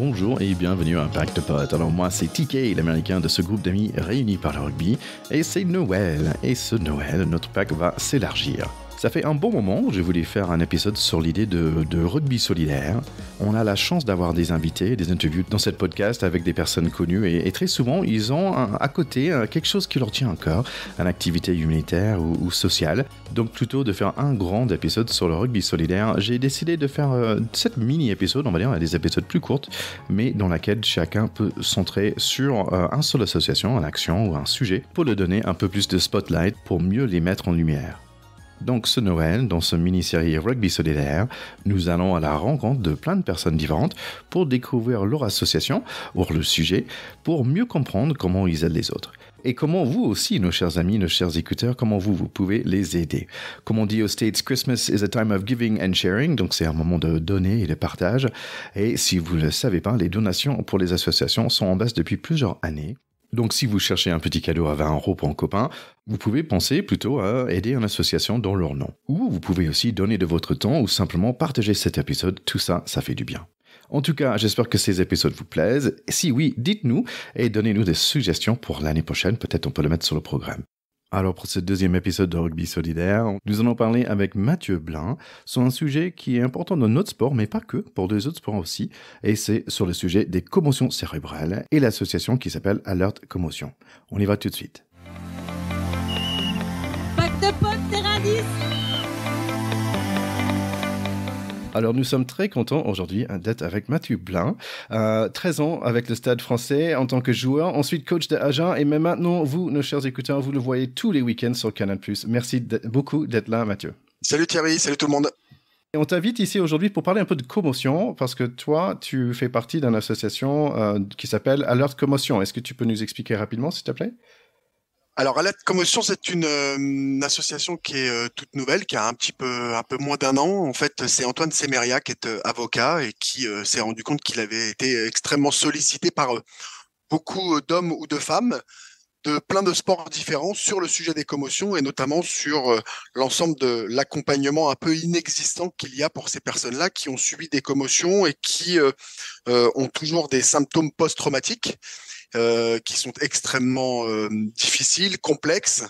Bonjour et bienvenue à Impact Pod. Alors moi c'est TK, l'américain de ce groupe d'amis réunis par le rugby, et c'est Noël. Et ce Noël, notre pack va s'élargir. Ça fait un bon moment que je voulais faire un épisode sur l'idée de rugby solidaire. On a la chance d'avoir des invités, des interviews dans cette podcast avec des personnes connues et très souvent ils ont à côté quelque chose qui leur tient à cœur, une activité humanitaire ou sociale. Donc plutôt de faire un grand épisode sur le rugby solidaire, j'ai décidé de faire 7 mini-épisodes, on va dire, des épisodes plus courtes, mais dans laquelle chacun peut centrer sur une seule association, une action ou un sujet, pour leur donner un peu plus de spotlight pour mieux les mettre en lumière. Donc ce Noël, dans ce mini-série Rugby Solidaire, nous allons à la rencontre de plein de personnes différentes pour découvrir leur association ou le sujet, pour mieux comprendre comment ils aident les autres. Et comment vous aussi, nos chers amis, nos chers écouteurs, comment vous pouvez les aider. Comme on dit aux States, Christmas is a time of giving and sharing, donc c'est un moment de donner et de partage. Et si vous ne le savez pas, les donations pour les associations sont en baisse depuis plusieurs années. Donc si vous cherchez un petit cadeau à 20 € pour un copain, vous pouvez penser plutôt à aider une association dans leur nom. Ou vous pouvez aussi donner de votre temps ou simplement partager cet épisode, tout ça, ça fait du bien. En tout cas, j'espère que ces épisodes vous plaisent. Si oui, dites-nous et donnez-nous des suggestions pour l'année prochaine, peut-être on peut le mettre sur le programme. Alors pour ce deuxième épisode de Rugby Solidaire, nous allons parler avec Mathieu Blin sur un sujet qui est important dans notre sport, mais pas que, pour deux autres sports aussi, et c'est sur le sujet des commotions cérébrales et l'association qui s'appelle Alert Commotion. On y va tout de suite. Pack de potes, terrain 10. Alors nous sommes très contents aujourd'hui d'être avec Mathieu Blin, 13 ans avec le Stade français en tant que joueur, ensuite coach de Agen et même maintenant vous, nos chers écouteurs, vous le voyez tous les week-ends sur Canal+. Merci beaucoup d'être là Mathieu. Salut Thierry, salut tout le monde. Et on t'invite ici aujourd'hui pour parler un peu de commotion parce que toi tu fais partie d'une association qui s'appelle Alert Commotion. Est-ce que tu peux nous expliquer rapidement s'il te plaît ? Alors, Alert Commotion, c'est une association qui est toute nouvelle, qui a un peu moins d'un an. En fait, c'est Antoine Semeria qui est avocat et qui s'est rendu compte qu'il avait été extrêmement sollicité par beaucoup d'hommes ou de femmes de plein de sports différents sur le sujet des commotions et notamment sur l'ensemble de l'accompagnement un peu inexistant qu'il y a pour ces personnes-là qui ont subi des commotions et qui ont toujours des symptômes post-traumatiques. Qui sont extrêmement difficiles, complexes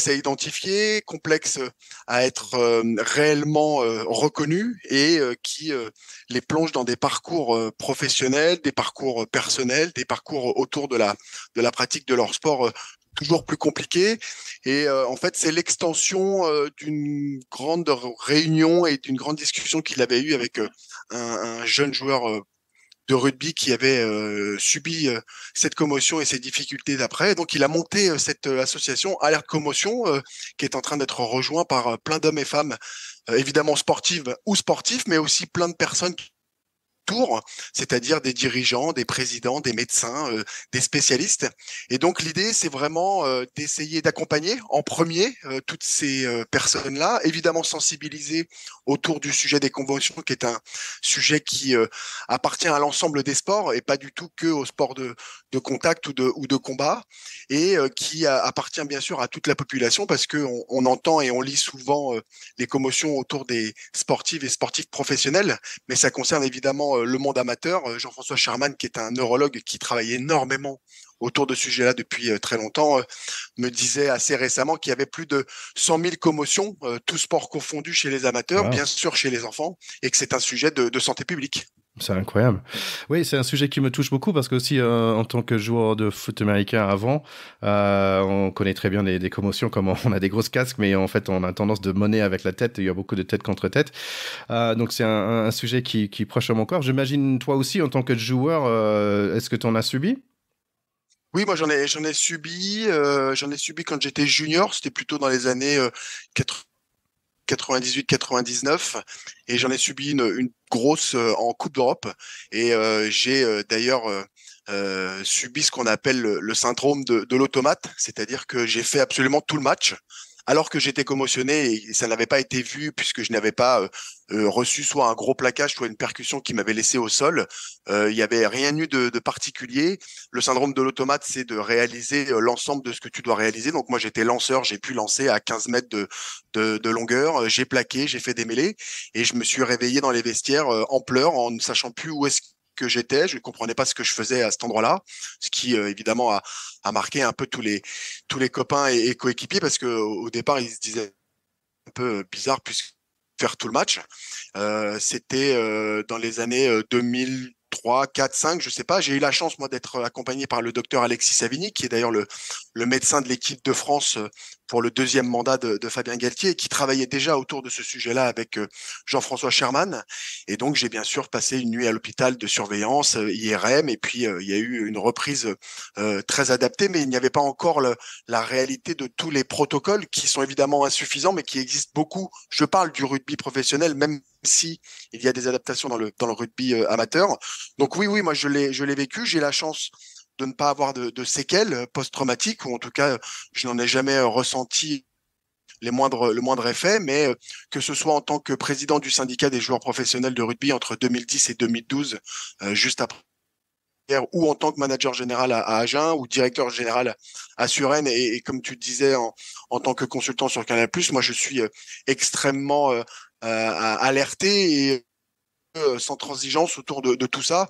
à identifier, complexes à être réellement reconnus et qui les plongent dans des parcours professionnels, des parcours personnels, des parcours autour de la pratique de leur sport toujours plus compliqués. Et en fait, c'est l'extension d'une grande réunion et d'une grande discussion qu'il avait eue avec un jeune joueur de rugby qui avait subi cette commotion et ses difficultés d'après. Donc, il a monté cette association Alert Commotion qui est en train d'être rejoint par plein d'hommes et femmes, évidemment sportives ou sportifs, mais aussi plein de personnes tour, c'est-à-dire des dirigeants, des présidents, des médecins, des spécialistes. Et donc l'idée, c'est vraiment d'essayer d'accompagner en premier toutes ces personnes-là, évidemment sensibiliser autour du sujet des conventions, qui est un sujet qui appartient à l'ensemble des sports et pas du tout que aux sports de contact ou de combat, et qui appartient bien sûr à toute la population parce que on entend et on lit souvent les commotions autour des sportives et sportifs professionnels, mais ça concerne évidemment le monde amateur. Jean-François Sherman, qui est un neurologue qui travaille énormément autour de ce sujet-là depuis très longtemps, me disait assez récemment qu'il y avait plus de 100 000 commotions, tous sports confondus chez les amateurs, Wow. bien sûr chez les enfants, et que c'est un sujet de santé publique. C'est incroyable. Oui, c'est un sujet qui me touche beaucoup parce que aussi en tant que joueur de foot américain avant, on connaît très bien des commotions, comme on a des grosses casques, mais en fait on a tendance de monnaie avec la tête. Il y a beaucoup de tête contre tête. Donc c'est un sujet qui est proche à mon corps. J'imagine toi aussi en tant que joueur, est-ce que tu en as subi ? Oui, moi j'en ai subi quand j'étais junior. C'était plutôt dans les années 98-99, et j'en ai subi une grosse en Coupe d'Europe, et j'ai d'ailleurs subi ce qu'on appelle le syndrome de l'automate, c'est-à-dire que j'ai fait absolument tout le match alors que j'étais commotionné et ça n'avait pas été vu puisque je n'avais pas reçu soit un gros plaquage, soit une percussion qui m'avait laissé au sol. Il y avait rien eu de particulier. Le syndrome de l'automate, c'est de réaliser l'ensemble de ce que tu dois réaliser. Donc moi, j'étais lanceur, j'ai pu lancer à 15 mètres de longueur. J'ai plaqué, j'ai fait des mêlées et je me suis réveillé dans les vestiaires en pleurs, en ne sachant plus où est-ce que j'étais. Je ne comprenais pas ce que je faisais à cet endroit-là, ce qui évidemment a marqué un peu tous les copains et coéquipiers parce qu'au départ, ils se disaient un peu bizarre puisque faire tout le match. C'était dans les années 2003, 4, 5, je sais pas. J'ai eu la chance, moi, d'être accompagné par le docteur Alexis Savigny, qui est d'ailleurs le médecin de l'équipe de France pour le deuxième mandat de Fabien Galtier, et qui travaillait déjà autour de ce sujet-là avec Jean-François Sherman. Et donc, j'ai bien sûr passé une nuit à l'hôpital de surveillance, IRM, et puis il y a eu une reprise très adaptée, mais il n'y avait pas encore la réalité de tous les protocoles qui sont évidemment insuffisants, mais qui existent beaucoup. Je parle du rugby professionnel, même si il y a des adaptations dans le rugby amateur. Donc oui, moi je l'ai vécu. J'ai la chance de ne pas avoir de séquelles post-traumatiques, ou en tout cas, je n'en ai jamais ressenti le moindre effet, mais que ce soit en tant que président du syndicat des joueurs professionnels de rugby entre 2010 et 2012, juste après, ou en tant que manager général à Agen, ou directeur général à Suresnes, et comme tu disais, en tant que consultant sur Canal+, moi je suis extrêmement alerté et sans transigence autour de tout ça.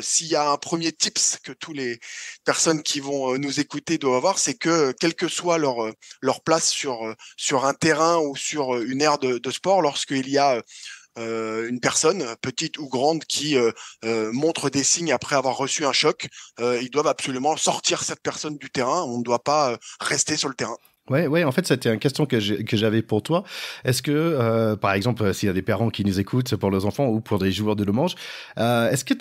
S'il y a un premier tips que tous les personnes qui vont nous écouter doivent avoir, c'est que quelle que soit leur place sur un terrain ou sur une aire de sport, lorsqu'il y a une personne, petite ou grande, qui montre des signes après avoir reçu un choc, ils doivent absolument sortir cette personne du terrain. On ne doit pas rester sur le terrain. Ouais, en fait, c'était une question que j'avais pour toi. Est-ce que, par exemple, s'il y a des parents qui nous écoutent pour leurs enfants ou pour des joueurs de manche, est-ce que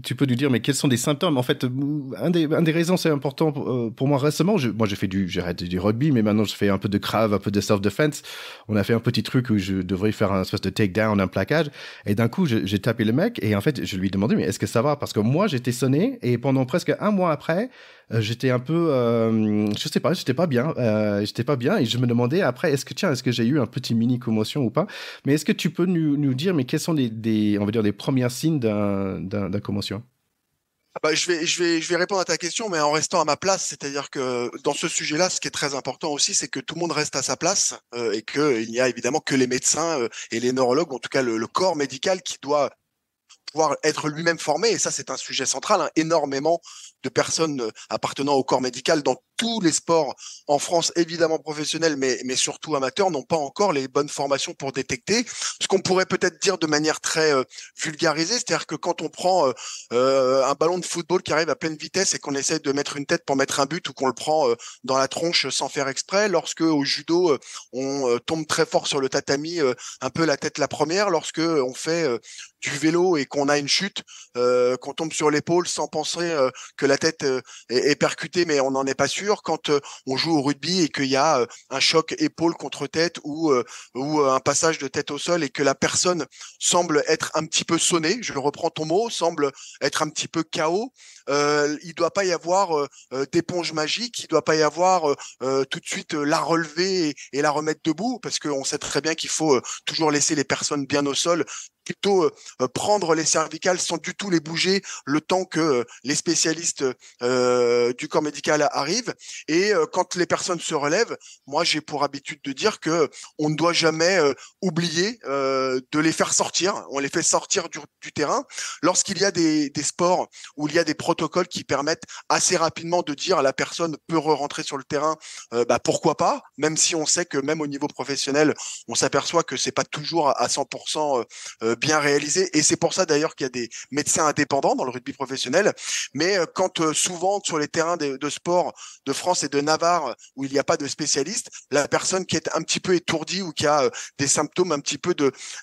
tu peux nous dire, mais quels sont des symptômes? En fait, un des raisons, c'est important pour moi récemment. J'ai arrêté du rugby, mais maintenant je fais un peu de crave, un peu de self-defense. On a fait un petit truc où je devrais faire un espèce de take-down, un plaquage. Et d'un coup, j'ai tapé le mec et en fait, je lui ai demandé, mais est-ce que ça va? Parce que moi, j'étais sonné et pendant presque un mois après, j'étais un peu, je sais pas, j'étais pas bien et je me demandais après, est-ce que j'ai eu un petit mini commotion ou pas? Mais est-ce que tu peux nous dire, mais quels sont on va dire, les premiers signes d'un commotion? Bah, je vais répondre à ta question, mais en restant à ma place. C'est-à-dire que dans ce sujet-là, ce qui est très important aussi, c'est que tout le monde reste à sa place et qu'il n'y a évidemment que les médecins et les neurologues, en tout cas le corps médical, qui doit pouvoir être lui-même formé. Et ça, c'est un sujet central. Énormément de personnes appartenant au corps médical dans tous les sports en France, évidemment professionnels, mais surtout amateurs, n'ont pas encore les bonnes formations pour détecter. Ce qu'on pourrait peut-être dire de manière très vulgarisée, c'est-à-dire que quand on prend un ballon de football qui arrive à pleine vitesse et qu'on essaie de mettre une tête pour mettre un but, ou qu'on le prend dans la tronche sans faire exprès, lorsque au judo, on tombe très fort sur le tatami, un peu la tête la première, lorsque on fait du vélo et qu'on a une chute, qu'on tombe sur l'épaule sans penser que la tête est percutée, mais on n'en est pas sûr. Quand on joue au rugby et qu'il y a un choc épaule contre tête, ou un passage de tête au sol, et que la personne semble être un petit peu sonnée, je reprends ton mot, semble être un petit peu KO, il doit pas y avoir d'éponge magique, il doit pas y avoir tout de suite la relever et la remettre debout, parce qu'on sait très bien qu'il faut toujours laisser les personnes bien au sol, plutôt prendre les cervicales sans du tout les bouger le temps que les spécialistes du corps médical arrivent. Et quand les personnes se relèvent, moi j'ai pour habitude de dire que on ne doit jamais oublier de les faire sortir. On les fait sortir du terrain. Lorsqu'il y a des sports où il y a des protocoles qui permettent assez rapidement de dire à la personne peut re-rentrer sur le terrain, pourquoi pas, même si on sait que même au niveau professionnel, on s'aperçoit que c'est pas toujours à 100% bien réalisé. Et c'est pour ça d'ailleurs qu'il y a des médecins indépendants dans le rugby professionnel. Mais quand souvent sur les terrains de sport de France et de Navarre, où il n'y a pas de spécialiste, la personne qui est un petit peu étourdie ou qui a des symptômes un petit peu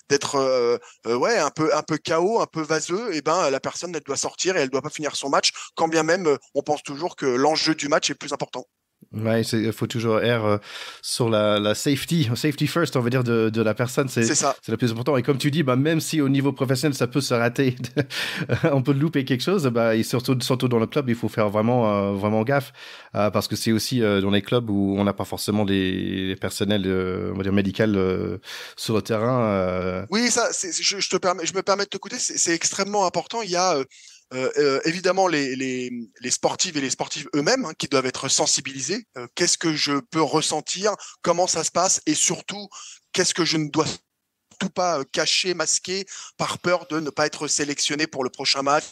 d'être un peu KO, un peu vaseux, et ben la personne, elle doit sortir et elle doit pas finir son match, quand bien même on pense toujours que l'enjeu du match est plus important. Ouais, il faut toujours errer sur la safety first, on va dire, de la personne. C'est ça. C'est le plus important. Et comme tu dis, même si au niveau professionnel, ça peut se rater, on peut louper quelque chose, et surtout dans le club, il faut faire vraiment gaffe. Parce que c'est aussi dans les clubs où on n'a pas forcément des personnels, on va dire, médical sur le terrain. Oui, ça, je me permets de te couper, c'est extrêmement important. Il y a évidemment les sportives et les sportifs eux-mêmes qui doivent être sensibilisés. Qu'est-ce que je peux ressentir? Comment ça se passe? Et surtout, qu'est-ce que je ne dois surtout pas caché, masqué, par peur de ne pas être sélectionné pour le prochain match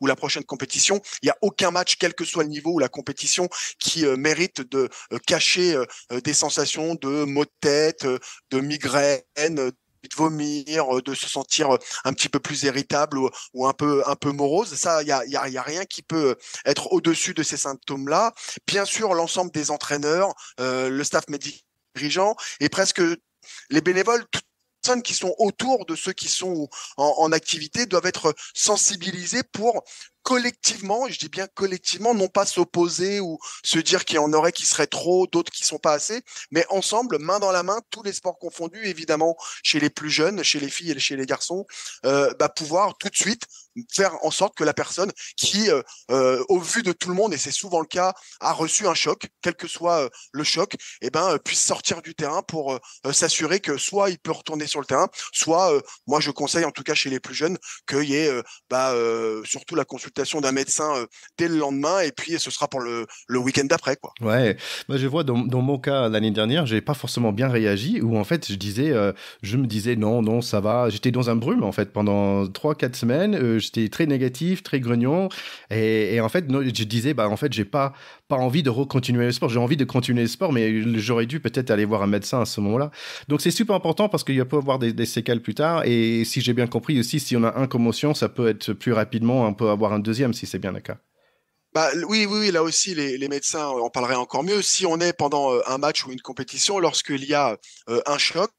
ou la prochaine compétition. Il n'y a aucun match, quel que soit le niveau ou la compétition, qui mérite de cacher des sensations de maux de tête, de migraine, de vomir, de se sentir un petit peu plus irritable ou un peu morose. Ça, y a rien qui peut être au-dessus de ces symptômes-là. Bien sûr, l'ensemble des entraîneurs, le staff médical dirigeant et presque les bénévoles, toutes les personnes qui sont autour de ceux qui sont en activité doivent être sensibilisés pour collectivement, et je dis bien collectivement, non pas s'opposer ou se dire qu'il y en aurait qui seraient trop, d'autres qui sont pas assez, mais ensemble, main dans la main, tous les sports confondus, évidemment, chez les plus jeunes, chez les filles et chez les garçons, pouvoir tout de suite faire en sorte que la personne qui, au vu de tout le monde, et c'est souvent le cas, a reçu un choc, quel que soit le choc, puisse sortir du terrain pour s'assurer que soit il peut retourner sur le terrain, soit, moi je conseille en tout cas chez les plus jeunes, qu'il y ait surtout la consultation d'un médecin dès le lendemain, et puis ce sera pour le week-end d'après, quoi. Ouais, moi je vois dans mon cas l'année dernière, j'ai pas forcément bien réagi, où en fait je me disais non, ça va, j'étais dans un brume en fait pendant 3-4 semaines, j'étais très négatif, très grognon, et en fait je disais en fait j'ai pas envie de recontinuer le sport, j'ai envie de continuer le sport, mais j'aurais dû peut-être aller voir un médecin à ce moment-là. Donc c'est super important parce qu'il peut y avoir des séquelles plus tard, et si j'ai bien compris aussi, si on a un commotion, ça peut être plus rapidement, on peut avoir un deuxième si c'est bien le cas. Oui, là aussi, les médecins en parleraient encore mieux. Si on est pendant un match ou une compétition, lorsqu'il y a un choc,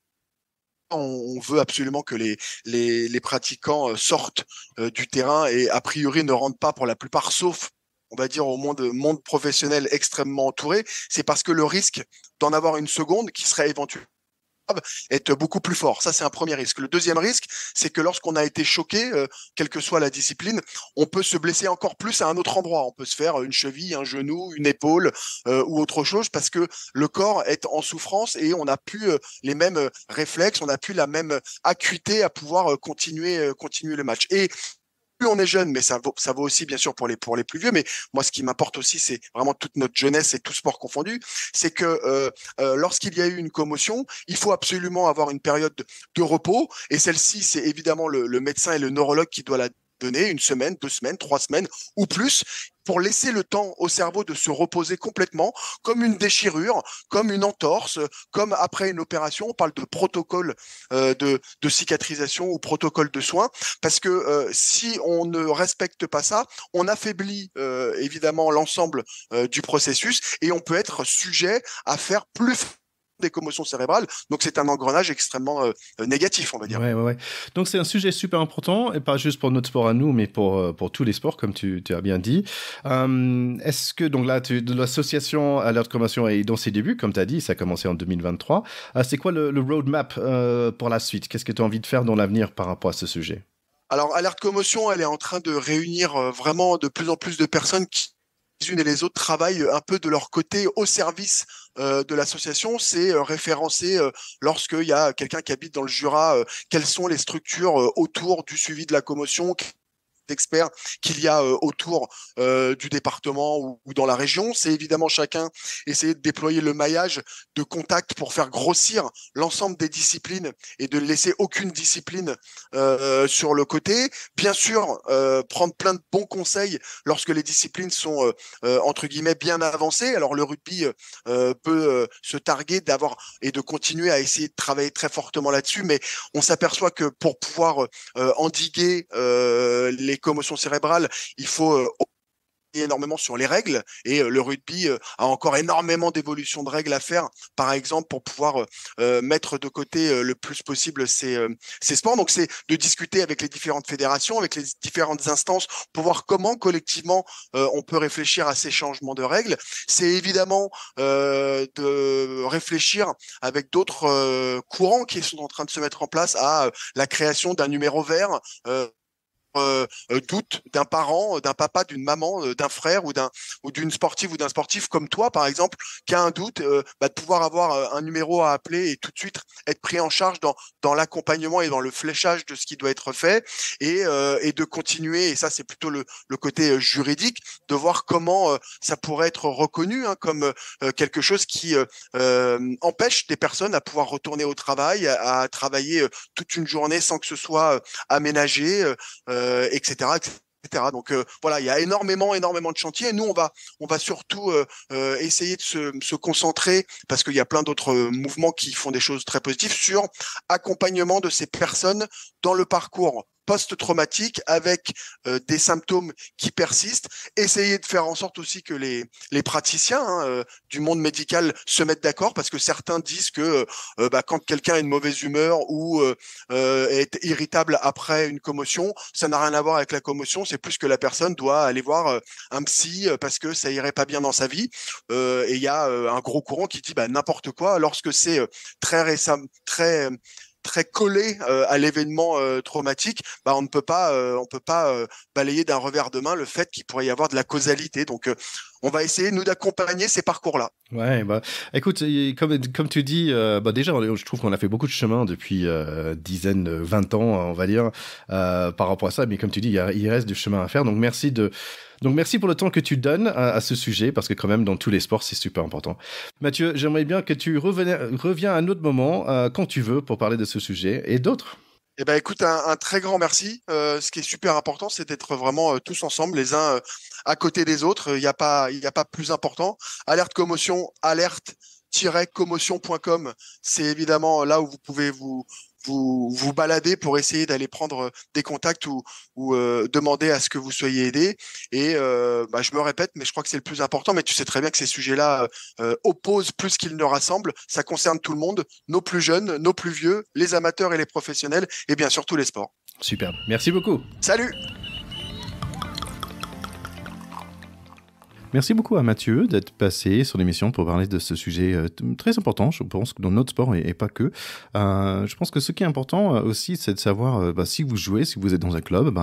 on veut absolument que les pratiquants sortent du terrain et a priori ne rentrent pas pour la plupart, sauf, on va dire, au monde professionnel extrêmement entouré. C'est parce que le risque d'en avoir une seconde qui serait éventuellement être beaucoup plus fort. Ça, c'est un premier risque. Le deuxième risque, c'est que lorsqu'on a été choqué, quelle que soit la discipline, on peut se blesser encore plus à un autre endroit. On peut se faire une cheville, un genou, une épaule ou autre chose parce que le corps est en souffrance et on n'a plus les mêmes réflexes, on n'a plus la même acuité à pouvoir continuer le match. Et plus on est jeune, mais ça vaut aussi bien sûr pour les plus vieux. Mais moi, ce qui m'importe aussi, c'est vraiment toute notre jeunesse et tout sport confondu, c'est que lorsqu'il y a eu une commotion, il faut absolument avoir une période de repos. Et celle-ci, c'est évidemment le médecin et le neurologue qui doit la donner, 1 semaine, 2 semaines, 3 semaines ou plus, pour laisser le temps au cerveau de se reposer complètement, comme une déchirure, comme une entorse, comme après une opération. On parle de protocole de cicatrisation ou protocole de soins, parce que si on ne respecte pas ça, on affaiblit évidemment l'ensemble du processus et on peut être sujet à faire plus des commotions cérébrales. Donc, c'est un engrenage extrêmement négatif, on va dire. Ouais. Donc, c'est un sujet super important, et pas juste pour notre sport à nous, mais pour tous les sports, comme tu as bien dit. Est-ce que, donc là, de l'association Alerte Commotion est dans ses débuts, comme tu as dit, ça a commencé en 2023. C'est quoi le roadmap pour la suite? Qu'est-ce que tu as envie de faire dans l'avenir par rapport à ce sujet? Alors, Alerte Commotion, elle est en train de réunir vraiment de plus en plus de personnes qui, les unes et les autres, travaillent un peu de leur côté au service de l'association. C'est référencer lorsqu'il y a quelqu'un qui habite dans le Jura, quelles sont les structures autour du suivi de la commotion, d'experts qu'il y a autour du département ou dans la région. C'est évidemment chacun essayer de déployer le maillage de contacts pour faire grossir l'ensemble des disciplines et de ne laisser aucune discipline sur le côté. Bien sûr, prendre plein de bons conseils lorsque les disciplines sont entre guillemets bien avancées. Alors le rugby peut se targuer d'avoir et de continuer à essayer de travailler très fortement là-dessus, mais on s'aperçoit que pour pouvoir endiguer les commotions cérébrales, il faut énormément sur les règles et le rugby a encore énormément d'évolutions de règles à faire, par exemple pour pouvoir mettre de côté le plus possible ces sports. Donc c'est de discuter avec les différentes fédérations, avec les différentes instances pour voir comment collectivement on peut réfléchir à ces changements de règles. C'est évidemment de réfléchir avec d'autres courants qui sont en train de se mettre en place à la création d'un numéro vert doute d'un parent, d'un papa, d'une maman, d'un frère ou d'une sportive ou d'un sportif comme toi, par exemple, qui a un doute, de pouvoir avoir un numéro à appeler et tout de suite être pris en charge dans l'accompagnement et dans le fléchage de ce qui doit être fait et de continuer, et ça c'est plutôt le côté juridique, de voir comment ça pourrait être reconnu comme quelque chose qui empêche des personnes à pouvoir retourner au travail, à travailler toute une journée sans que ce soit aménagé, etc., etc. Donc voilà, il y a énormément de chantiers. Et nous, on va surtout essayer de se concentrer, parce qu'il y a plein d'autres mouvements qui font des choses très positives, sur accompagnement de ces personnes dans le parcours post-traumatique avec des symptômes qui persistent. Essayer de faire en sorte aussi que les praticiens du monde médical se mettent d'accord, parce que certains disent que quand quelqu'un a une mauvaise humeur ou est irritable après une commotion, ça n'a rien à voir avec la commotion, c'est plus que la personne doit aller voir un psy parce que ça irait pas bien dans sa vie. Et il y a un gros courant qui dit n'importe quoi lorsque c'est très récent, très collé à l'événement traumatique, on ne peut pas balayer d'un revers de main le fait qu'il pourrait y avoir de la causalité. Donc on va essayer nous d'accompagner ces parcours-là. Ouais, écoute, comme tu dis, déjà je trouve qu'on a fait beaucoup de chemin depuis 20 ans, on va dire, par rapport à ça. Mais comme tu dis, il reste du chemin à faire. Donc merci pour le temps que tu donnes à ce sujet, parce que quand même dans tous les sports c'est super important. Mathieu, j'aimerais bien que tu reviens à un autre moment quand tu veux pour parler de ce sujet et d'autres. Eh ben, écoute, un très grand merci. Ce qui est super important, c'est d'être vraiment tous ensemble, les uns à côté des autres. Il n'y a pas plus important. Alerte commotion, alerte-commotion.com. C'est évidemment là où vous pouvez vous balader pour essayer d'aller prendre des contacts ou demander à ce que vous soyez aidé. Et je me répète, mais je crois que c'est le plus important. Mais tu sais très bien que ces sujets-là opposent plus qu'ils ne rassemblent. Ça concerne tout le monde, nos plus jeunes, nos plus vieux, les amateurs et les professionnels, et bien sûr tous les sports. Super, merci beaucoup. Salut! Merci beaucoup à Mathieu d'être passé sur l'émission pour parler de ce sujet très important, je pense, dans notre sport et pas que. Je pense que ce qui est important aussi, c'est de savoir si vous jouez, si vous êtes dans un club,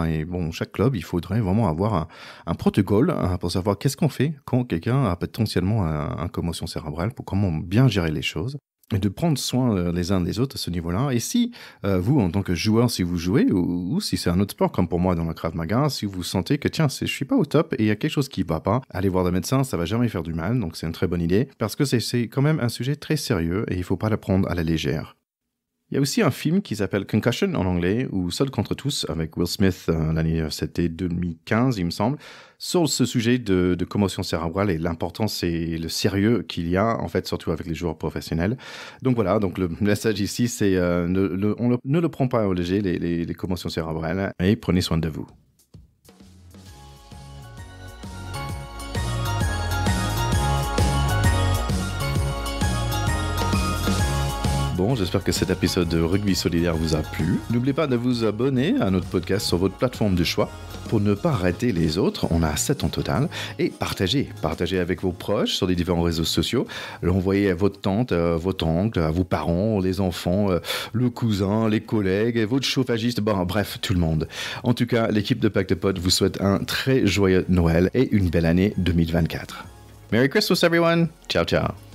chaque club, il faudrait vraiment avoir un protocole pour savoir qu'est-ce qu'on fait quand quelqu'un a potentiellement une commotion cérébrale, pour comment bien gérer les choses. Et de prendre soin les uns des autres à ce niveau-là. Et si vous, en tant que joueur, si vous jouez, ou si c'est un autre sport, comme pour moi dans le Krav Maga, si vous sentez que tiens, je suis pas au top et il y a quelque chose qui va pas, allez voir le médecin, ça va jamais faire du mal, donc c'est une très bonne idée, parce que c'est quand même un sujet très sérieux et il faut pas le prendre à la légère. Il y a aussi un film qui s'appelle Concussion en anglais, ou Seul contre tous, avec Will Smith, l'année c'était 2015 il me semble, sur ce sujet de commotion cérébrale et l'importance et le sérieux qu'il y a, en fait, surtout avec les joueurs professionnels. Donc voilà, donc le message ici, c'est on ne le prend pas au léger, les commotions cérébrales, et prenez soin de vous. Bon, j'espère que cet épisode de Rugby Solidaire vous a plu. N'oubliez pas de vous abonner à notre podcast sur votre plateforme de choix pour ne pas rater les autres. On a 7 en total. Et partagez avec vos proches sur les différents réseaux sociaux. L'envoyez à votre tante, votre oncle, à vos parents, les enfants, le cousin, les collègues, votre chauffagiste, bref, tout le monde. En tout cas, l'équipe de Pacte de Potes vous souhaite un très joyeux Noël et une belle année 2024. Merry Christmas everyone! Ciao, ciao!